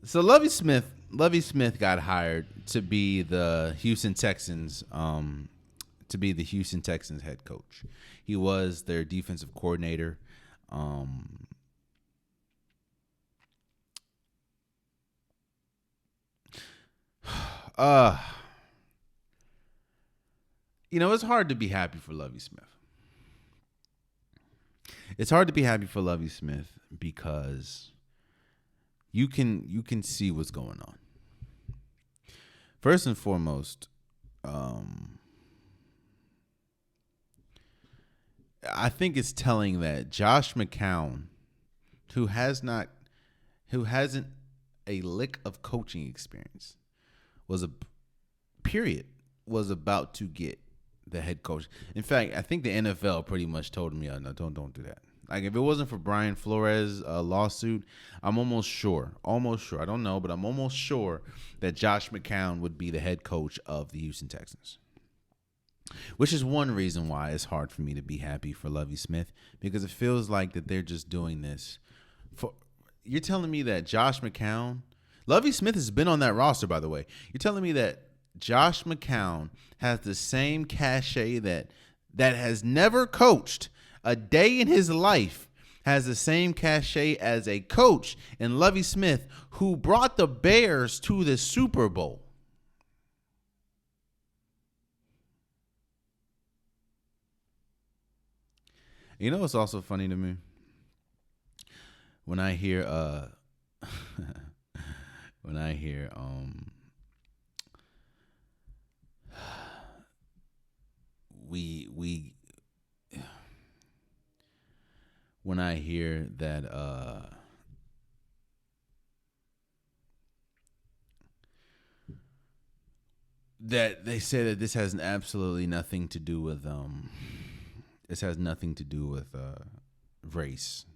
So Lovie Smith got hired to be the Houston Texans head coach. He was their defensive coordinator. Um, uh, it's hard to be happy for Lovie Smith. It's hard to be happy for Lovie Smith because you can see what's going on. First and foremost, I think it's telling that Josh McCown, who hasn't a lick of coaching experience, was about to get the head coach. In fact, I think the NFL pretty much told him, "Yeah, no, don't do that." Like if it wasn't for Brian Flores' lawsuit, I'm almost sure. I don't know, but I'm almost sure that Josh McCown would be the head coach of the Houston Texans. Which is one reason why it's hard for me to be happy for Lovie Smith, because it feels like that they're just doing this for. You're telling me that Josh McCown, Lovie Smith has been on that roster, by the way. You're telling me that Josh McCown has the same cachet that has never coached a day in his life, has the same cachet as a coach in Lovie Smith, who brought the Bears to the Super Bowl. You know what's also funny to me? When I hear when I hear we when I hear that that they say that this has absolutely nothing to do with race.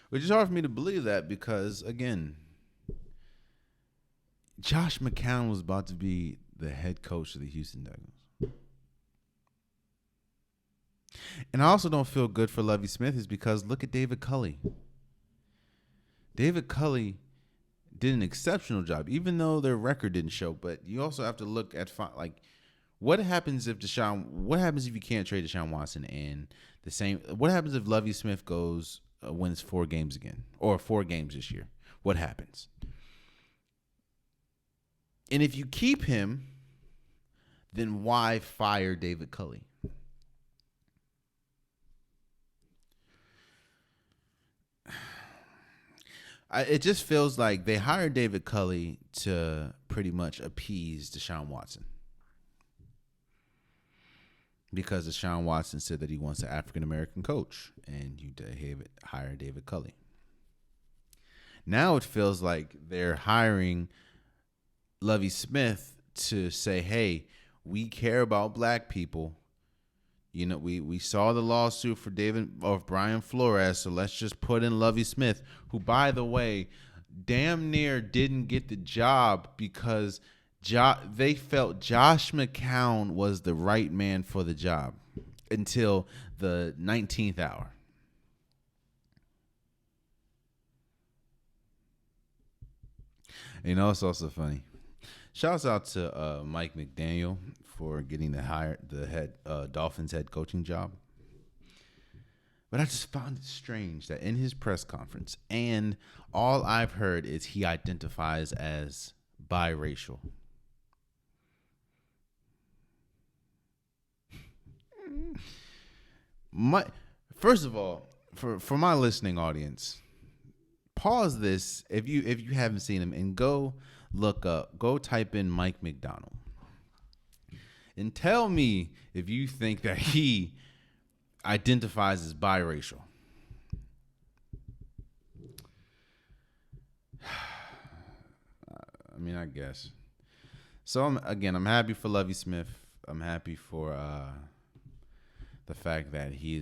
Which is hard for me to believe that because, again, Josh McCown was about to be the head coach of the Houston Texans. And I also don't feel good for Lovie Smith is because look at David Culley. David Culley did an exceptional job, even though their record didn't show. But you also have to look at what happens if you can't trade Deshaun Watson and the same? What happens if Lovie Smith wins 4 games again or 4 games this year? What happens? And if you keep him, then why fire David Culley? It just feels like they hired David Culley to pretty much appease Deshaun Watson. Because Deshaun Watson said that he wants an African-American coach, and you hire David Culley. Now it feels like they're hiring Lovie Smith to say, hey, we care about black people. We saw the lawsuit for Brian Flores, so let's just put in Lovie Smith, who, by the way, damn near didn't get the job because they felt Josh McCown was the right man for the job until the 19th hour. It's also funny. Shouts out to Mike McDaniel for getting the Dolphins head coaching job. But I just found it strange that in his press conference, and all I've heard is he identifies as biracial. First of all, for my listening audience, pause this if you haven't seen him and go type in Mike McDonald and tell me if you think that he identifies as biracial. I mean, I guess. So I'm happy for Lovie Smith. I'm happy for the fact that he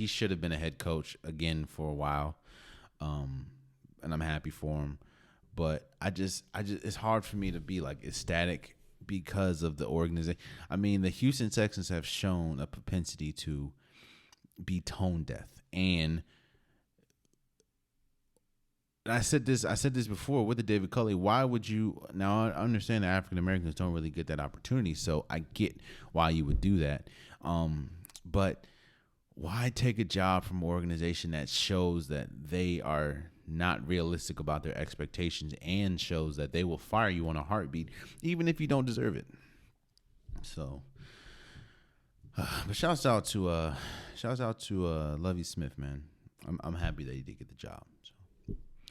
should have been a head coach again for a while. And I'm happy for him. But I just it's hard for me to be like ecstatic because of the organization. I mean, the Houston Texans have shown a propensity to be tone deaf, and and I said this before with the David Culley. Why would you? Now I understand that African Americans don't really get that opportunity, so I get why you would do that. But why take a job from an organization that shows that they are not realistic about their expectations and shows that they will fire you on a heartbeat, even if you don't deserve it? So, but shouts out to Lovie Smith, man. I'm happy that he did get the job. So.